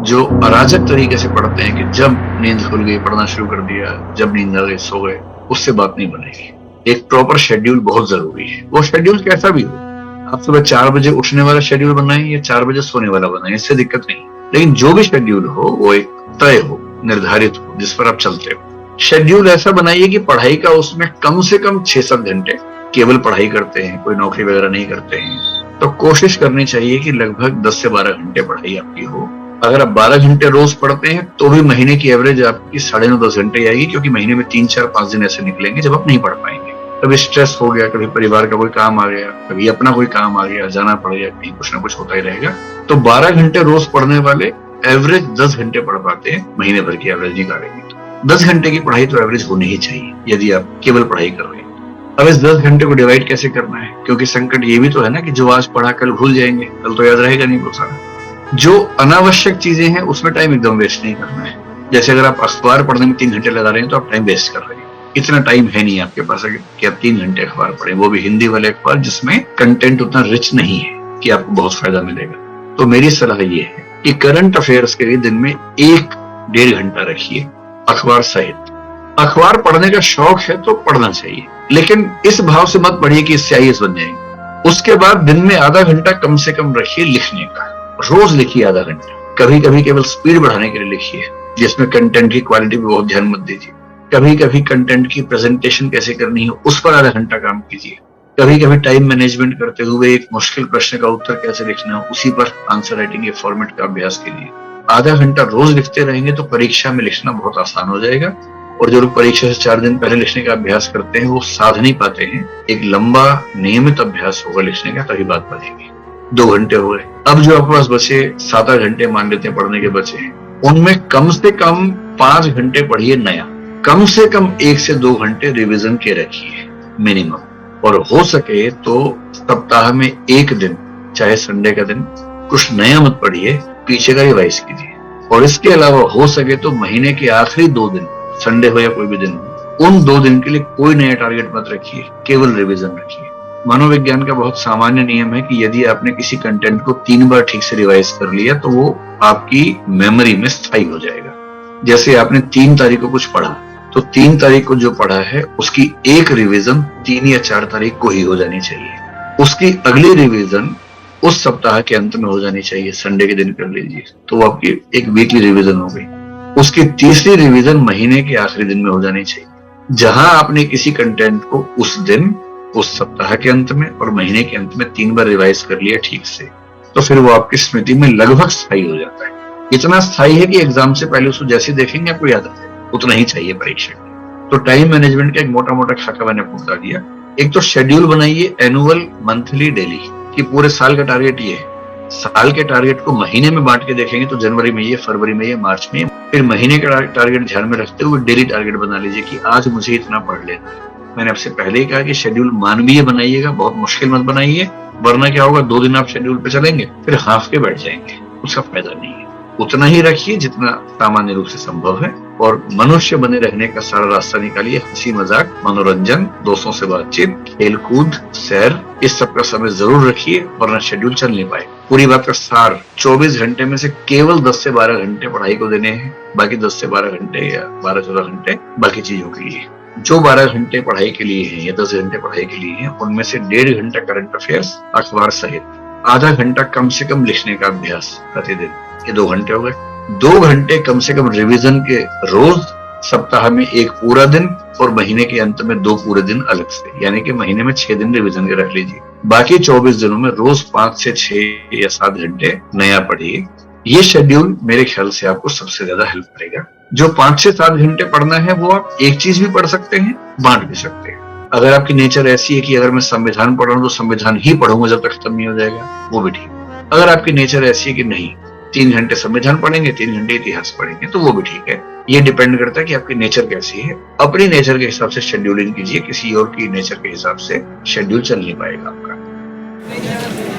जो अराजक तरीके से पढ़ते हैं कि जब नींद खुल गई पढ़ना शुरू कर दिया, जब नींद आ गई सो गए, उससे बात नहीं बनेगी। एक प्रॉपर शेड्यूल बहुत जरूरी है। वो शेड्यूल कैसा भी हो, आप सुबह 4 बजे उठने वाला शेड्यूल बनाएं या 4 बजे सोने वाला बनाएं, इससे दिक्कत नहीं, लेकिन जो भी शेड्यूल हो वो एक तय हो, निर्धारित हो, जिस पर आप चलते हो। शेड्यूल ऐसा बनाइए कि पढ़ाई का उसमें कम से कम 6-7 घंटे केवल पढ़ाई करते हैं, कोई नौकरी वगैरह नहीं करते हैं, तो कोशिश करनी चाहिए कि लगभग 10 से 12 घंटे पढ़ाई आपकी हो। अगर आप 12 घंटे रोज पढ़ते हैं तो भी महीने की एवरेज आपकी 9.5-10 घंटे आएगी, क्योंकि महीने में 3-4-5 दिन ऐसे निकलेंगे जब आप नहीं पढ़ पाएंगे। कभी स्ट्रेस हो गया, कभी परिवार का कोई काम आ गया, कभी अपना कोई काम आ गया, जाना पड़ गया, कहीं कुछ ना कुछ होता ही रहेगा। तो 12 घंटे रोज पढ़ने वाले एवरेज 10 घंटे पढ़ पाते हैं, महीने भर की एवरेज निकालेंगे तो 10 घंटे की पढ़ाई तो एवरेज होनी ही चाहिए यदि आप केवल पढ़ाई कर रहे हैं। अब इस 10 घंटे को डिवाइड कैसे करना है, क्योंकि संकट ये भी तो है ना कि जो आज पढ़ा कल भूल जाएंगे, कल तो याद रहेगा नहीं वो सारा। जो अनावश्यक चीजें हैं उसमें टाइम एकदम वेस्ट नहीं करना है। जैसे अगर आप अखबार पढ़ने में 3 घंटे लगा रहे हैं तो आप टाइम वेस्ट कर रहे हैं। इतना टाइम है नहीं आपके पास कि आप 3 घंटे अखबार पढ़ें, वो भी हिंदी वाले अखबार जिसमें कंटेंट उतना रिच नहीं है कि आपको बहुत फायदा मिलेगा। तो मेरी सलाह ये है कि करंट अफेयर्स के लिए दिन में 1-1.5 घंटा रखिए अखबार सहित। अखबार पढ़ने का शौक है तो पढ़ना चाहिए, लेकिन इस भाव से मत पढ़िए कि इससे IAS बन जाएंगे। उसके बाद दिन में आधा घंटा कम से कम रखिए लिखने का। रोज लिखिए आधा घंटा, कभी कभी केवल स्पीड बढ़ाने के लिए लिखिए, जिसमें कंटेंट की क्वालिटी पे बहुत ध्यान मत दीजिए। कभी कभी कंटेंट की प्रेजेंटेशन कैसे करनी है उस पर आधा घंटा काम कीजिए। कभी कभी टाइम मैनेजमेंट करते हुए एक मुश्किल प्रश्न का उत्तर कैसे लिखना है उसी पर आंसर राइटिंग के फॉर्मेट का अभ्यास कीजिए। आधा घंटा रोज लिखते रहेंगे तो परीक्षा में लिखना बहुत आसान हो जाएगा। और जो लोग परीक्षा से 4 दिन पहले लिखने का अभ्यास करते हैं वो साध नहीं पाते हैं। एक लंबा नियमित अभ्यास होगा लिखने का, तभी बात बनेगी। 2 घंटे हो गए। अब जो आपके पास बचे 7-8 घंटे मान लेते हैं पढ़ने के बचे हैं, उनमें कम से कम 5 घंटे पढ़िए नया, कम से कम 1 से 2 घंटे रिवीजन के रखिए मिनिमम। और हो सके तो सप्ताह में 1 दिन, चाहे संडे का दिन, कुछ नया मत पढ़िए, पीछे का रिवाइज कीजिए। और इसके अलावा हो सके तो महीने के आखिरी 2 दिन, संडे हो या कोई भी दिन हो, उन 2 दिन के लिए कोई नया टारगेट मत रखिए, केवल रिवीजन रखिए। मनोविज्ञान का बहुत सामान्य नियम है कि यदि आपने किसी कंटेंट को 3 बार ठीक से रिवाइज कर लिया तो वो आपकी मेमोरी में स्थायी हो जाएगा। जैसे आपने 3 तारीख को कुछ पढ़ा तो 3 तारीख को जो पढ़ा है उसकी एक रिवीजन 3 या 4 तारीख को ही हो जानी चाहिए। उसकी अगली रिवीजन उस सप्ताह के अंत में हो जानी चाहिए, संडे के दिन कर लीजिए तो वो आपकी एक वीकली रिवीजन हो गई। उसकी तीसरी रिवीजन महीने के आखिरी दिन में हो जानी चाहिए। जहां आपने किसी कंटेंट को उस दिन, उस सप्ताह के अंत में और महीने के अंत में 3 बार रिवाइज कर लिया ठीक से, तो फिर वो आपकी स्मृति में लगभग स्थायी हो जाता है। इतना स्थायी है कि एग्जाम से पहले उसको जैसे देखेंगे आपको याद आ जाए, उतना ही चाहिए परीक्षा के। तो टाइम मैनेजमेंट का एक मोटा मोटा खाका मैंने आपको बता दिया। एक तो शेड्यूल बनाइए एनुअल, मंथली, डेली, कि पूरे साल का टारगेट ये है। साल के टारगेट को महीने में बांट के देखेंगे तो जनवरी में ये, फरवरी में ये, मार्च में। फिर महीने का टारगेट ध्यान में रखते हुए डेली टारगेट बना लीजिए कि आज मुझे इतना पढ़ लेना है। मैंने आपसे पहले ही कहा कि शेड्यूल मानवीय बनाइएगा, बहुत मुश्किल मत बनाइए, वरना क्या होगा 2 दिन आप शेड्यूल पे चलेंगे फिर हाफ के बैठ जाएंगे, उसका फायदा नहीं है। उतना ही रखिए जितना सामान्य रूप से संभव है और मनुष्य बने रहने का सारा रास्ता निकालिए। हंसी मजाक, मनोरंजन, दोस्तों से बातचीत, खेल कूद, सैर, इस सब का समय जरूर रखिए वरना शेड्यूल चल नहीं पाए। पूरी बात का सार 24 घंटे में से केवल 10 से 12 घंटे पढ़ाई को देने हैं, बाकी 10 से 12 घंटे या 12-14 घंटे बाकी चीजों के लिए। जो 12 घंटे पढ़ाई के लिए हैं या 10 घंटे पढ़ाई के लिए हैं, उनमें से 1.5 घंटा करंट अफेयर्स अखबार सहित, आधा घंटा कम से कम लिखने का अभ्यास प्रतिदिन, ये 2 घंटे हो गए। 2 घंटे कम से कम रिवीजन के रोज, सप्ताह में 1 पूरा दिन और महीने के अंत में 2 पूरे दिन अलग से, यानी कि महीने में 6 दिन रिवीजन के रख लीजिए। बाकी 24 दिनों में रोज 5 से 6 या 7 घंटे नया पढ़िए। ये शेड्यूल मेरे ख्याल से आपको सबसे ज्यादा हेल्प करेगा। जो 5 से 7 घंटे पढ़ना है वो आप एक चीज भी पढ़ सकते हैं, बांट भी सकते हैं। अगर आपकी नेचर ऐसी है कि अगर मैं संविधान पढ़ रहा हूं तो संविधान ही पढ़ूंगा जब तक खत्म नहीं हो जाएगा, वो भी ठीक। अगर आपकी नेचर ऐसी है कि नहीं 3 घंटे संविधान पढ़ेंगे, 3 घंटे इतिहास पढ़ेंगे, तो वो भी ठीक है। ये डिपेंड करता है कि आपकी नेचर कैसी है। अपनी नेचर के हिसाब से शेड्यूलिंग कीजिए, किसी और की नेचर के हिसाब से शेड्यूल चल नहीं पाएगा आपका।